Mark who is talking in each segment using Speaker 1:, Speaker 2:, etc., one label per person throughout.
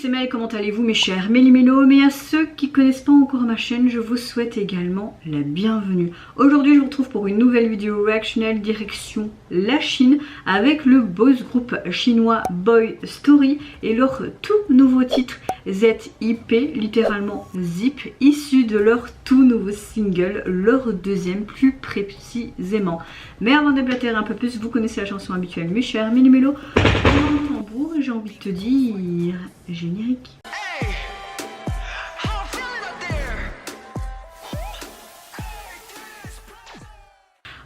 Speaker 1: c'est Mel, comment allez-vous mes chers méli-mélos? Mais à ceux qui connaissent pas encore ma chaîne, je vous souhaite également la bienvenue. Aujourd'hui je vous retrouve pour une nouvelle vidéo réactionnelle direction la Chine avec le boys group chinois Boy Story et leur tout nouveau titre ZIP, littéralement Zip, issu de leur tout nouveau single, leur deuxième plus précisément. Mais avant de déblatérer un peu plus, vous connaissez la chanson habituelle mes chers méli-mélos. Tambour, j'ai envie de te dire générique.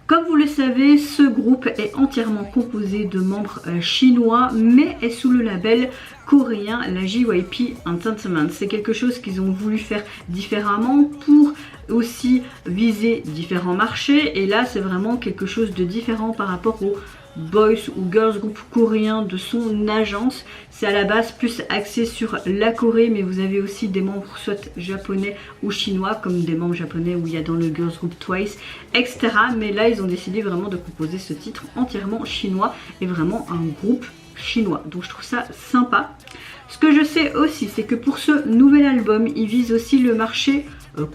Speaker 1: Comme vous le savez, ce groupe est entièrement composé de membres chinois, mais est sous le label coréen, la JYP Entertainment. C'est quelque chose qu'ils ont voulu faire différemment pour aussi viser différents marchés. Et là, c'est vraiment quelque chose de différent par rapport aux boys ou girls group coréen de son agence. C'est à la base plus axé sur la Corée, mais vous avez aussi des membres soit japonais ou chinois, comme des membres japonais où il y a dans le girls group Twice, etc. Mais là ils ont décidé vraiment de composer ce titre entièrement chinois et vraiment un groupe chinois, donc je trouve ça sympa. Ce que je sais aussi, c'est que pour ce nouvel album ils visent aussi le marché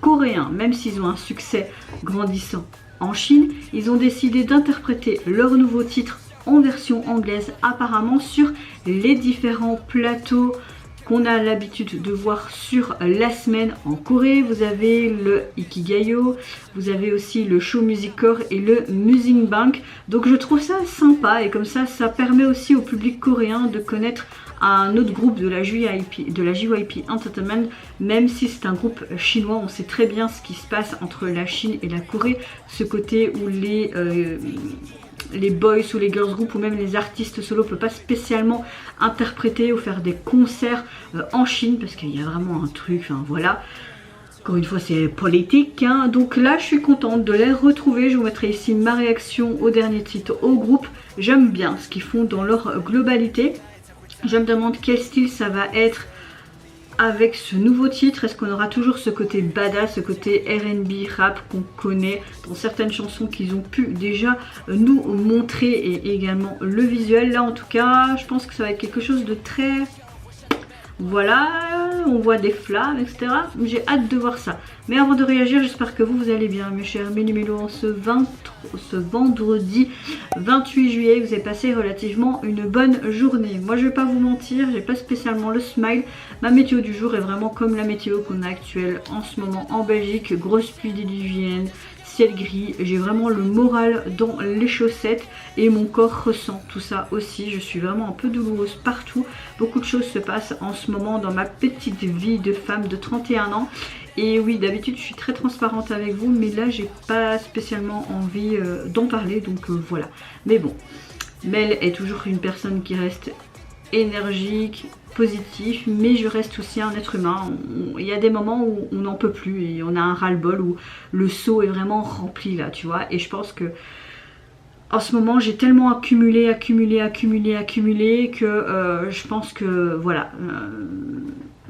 Speaker 1: coréen, même s'ils ont un succès grandissant en Chine. Ils ont décidé d'interpréter leur nouveau titre en version anglaise, apparemment sur les différents plateaux qu'on a l'habitude de voir sur la semaine en Corée. Vous avez le Ikigayo, vous avez aussi le Show Music Core et le Music Bank. Donc je trouve ça sympa et comme ça permet aussi au public coréen de connaître un autre groupe de la JYP Entertainment, même si c'est un groupe chinois. On sait très bien ce qui se passe entre la Chine et la Corée, ce côté où les boys ou les girls group ou même les artistes solo ne peuvent pas spécialement interpréter ou faire des concerts en Chine parce qu'il y a vraiment un truc, enfin voilà. Encore une fois c'est politique, hein. Donc là je suis contente de les retrouver. Je vous mettrai ici ma réaction au dernier titre au groupe. J'aime bien ce qu'ils font dans leur globalité. Je me demande quel style ça va être avec ce nouveau titre. Est-ce qu'on aura toujours ce côté badass, ce côté R&B rap qu'on connaît dans certaines chansons qu'ils ont pu déjà nous montrer, et également le visuel. Là en tout cas je pense que ça va être quelque chose de très... Voilà, on voit des flammes, etc. J'ai hâte de voir ça. Mais avant de réagir, j'espère que vous allez bien, mes chers méli-mélos. En ce vendredi 28 juillet, vous avez passé relativement une bonne journée. Moi, je vais pas vous mentir, j'ai pas spécialement le smile. Ma météo du jour est vraiment comme la météo qu'on a actuelle en ce moment en Belgique. Grosse pluie diluvienne, ciel gris, j'ai vraiment le moral dans les chaussettes et mon corps ressent tout ça aussi. Je suis vraiment un peu douloureuse partout. Beaucoup de choses se passent en ce moment dans ma petite vie de femme de 31 ans. Et oui, d'habitude je suis très transparente avec vous, mais là j'ai pas spécialement envie d'en parler, donc voilà. Mais bon, Mel est toujours une personne qui reste énergique, positif, mais je reste aussi un être humain. Il y a des moments où on n'en peut plus et on a un ras-le-bol où le seau est vraiment rempli là, tu vois. Et je pense que en ce moment j'ai tellement accumulé que je pense que voilà,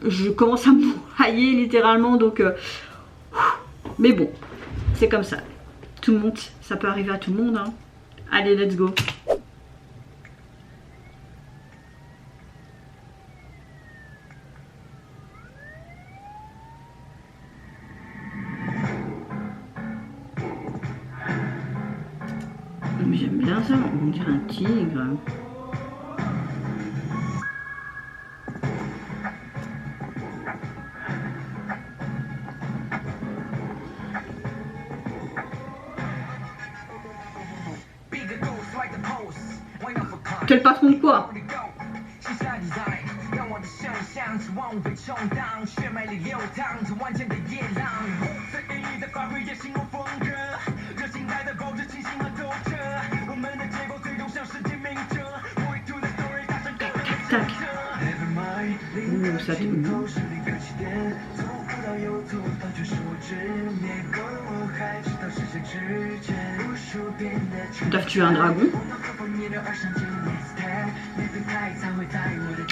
Speaker 1: je commence à me noyer littéralement, donc mais bon, c'est comme ça. Tout le monde, ça peut arriver à tout le monde, hein. Allez, let's go. J'aime bien ça, on dirait un tigre. Quel patron de quoi? Tac. Ça doivent tuer un dragon.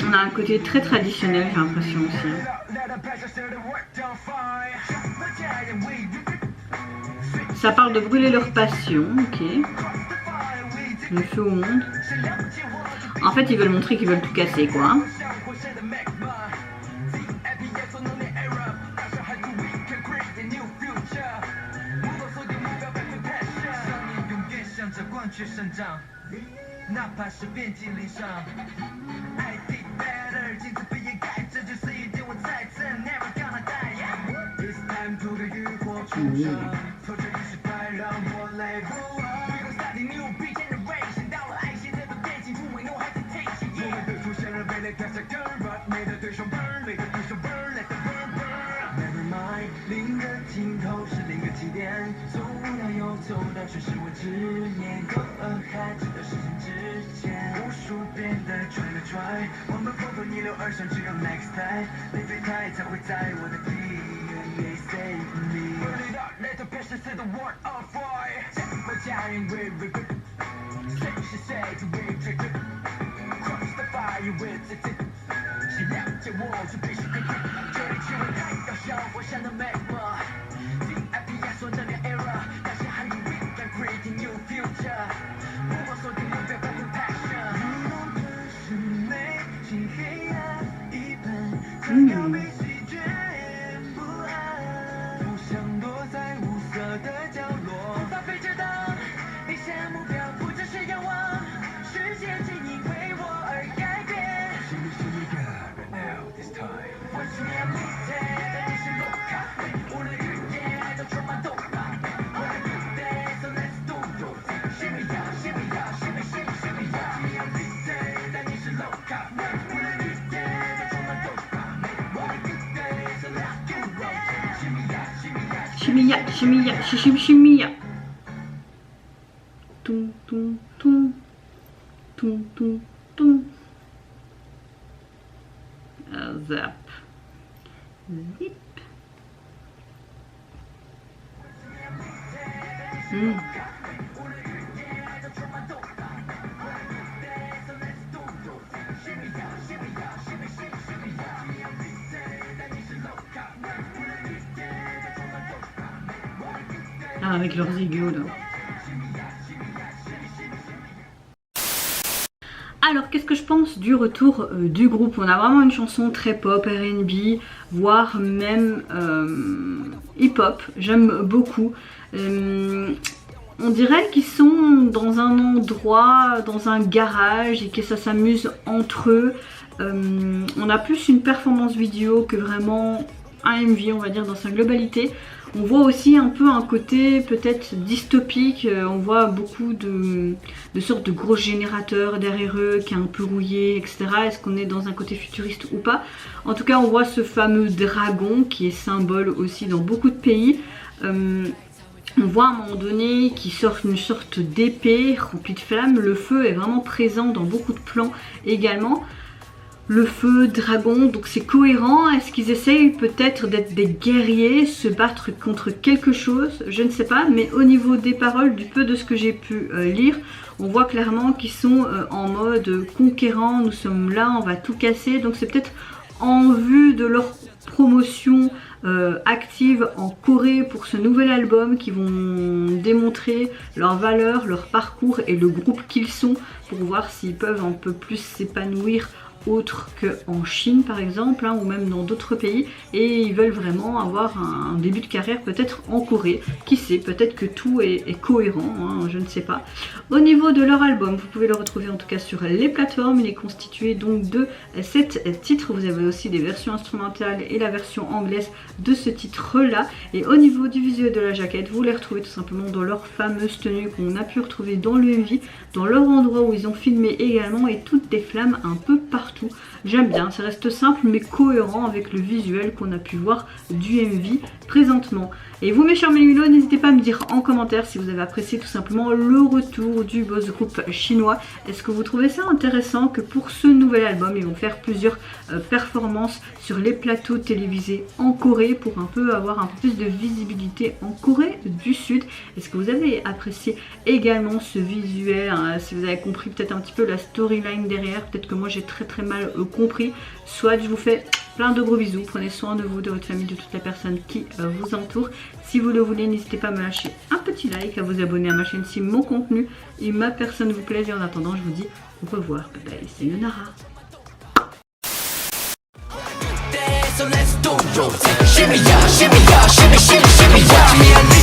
Speaker 1: On a un côté très traditionnel, j'ai l'impression aussi. Ça parle de brûler leur passion, ok. Le feu au monde. En fait, ils veulent montrer qu'ils veulent tout casser, quoi. Chimia, chimia, chichim chimia. Toum, toum, toum. Toum, toum, toum. Zap. Zip. Ah, avec leurs égaux là. Alors, qu'est-ce que je pense du retour du groupe? On a vraiment une chanson très pop, R&B, voire même hip-hop. J'aime beaucoup. On dirait qu'ils sont dans un endroit, dans un garage et que ça s'amuse entre eux. On a plus une performance vidéo que vraiment un MV, on va dire, dans sa globalité. On voit aussi un peu un côté peut-être dystopique, on voit beaucoup de sortes de gros générateurs derrière eux qui est un peu rouillé, etc. Est-ce qu'on est dans un côté futuriste ou pas? En tout cas, on voit ce fameux dragon qui est symbole aussi dans beaucoup de pays. On voit à un moment donné qu'il sort une sorte d'épée remplie de flammes. Le feu est vraiment présent dans beaucoup de plans également. Le feu, dragon, donc c'est cohérent. Est-ce qu'ils essayent peut-être d'être des guerriers, se battre contre quelque chose? Je ne sais pas, mais au niveau des paroles, du peu de ce que j'ai pu lire, on voit clairement qu'ils sont en mode conquérant, nous sommes là, on va tout casser. Donc c'est peut-être en vue de leur promotion active en Corée pour ce nouvel album qui vont démontrer leur valeur, leur parcours et le groupe qu'ils sont pour voir s'ils peuvent un peu plus s'épanouir autre qu'en Chine par exemple, hein, ou même dans d'autres pays, et ils veulent vraiment avoir un début de carrière peut-être en Corée, qui sait, peut-être que tout est cohérent, hein, je ne sais pas. Au niveau de leur album, vous pouvez le retrouver en tout cas sur les plateformes, il est constitué donc de 7 titres, vous avez aussi des versions instrumentales et la version anglaise de ce titre là, et au niveau du visuel de la jaquette, vous les retrouvez tout simplement dans leur fameuse tenue qu'on a pu retrouver dans le MV, dans leur endroit où ils ont filmé également, et toutes des flammes un peu partout. J'aime bien, ça reste simple mais cohérent avec le visuel qu'on a pu voir du MV présentement. Et vous mes chers Mélulos, n'hésitez pas à me dire en commentaire si vous avez apprécié tout simplement le retour du boss groupe chinois. Est-ce que vous trouvez ça intéressant que pour ce nouvel album ils vont faire plusieurs performances sur les plateaux télévisés en Corée pour un peu avoir un peu plus de visibilité en Corée du Sud? Est-ce que vous avez apprécié également ce visuel, hein, si vous avez compris peut-être un petit peu la storyline derrière? Peut-être que moi j'ai très mal compris. Soit je vous fais plein de gros bisous, prenez soin de vous, de votre famille, de toutes les personnes qui vous entourent. Si vous le voulez, n'hésitez pas à me lâcher un petit like, à vous abonner à ma chaîne si mon contenu et ma personne vous plaisent. Et en attendant, je vous dis au revoir. Bye bye, c'est Yonara. So let's do your thing. Shimmy ya, shimmy ya, shimmy, shimmy, shimmy ya.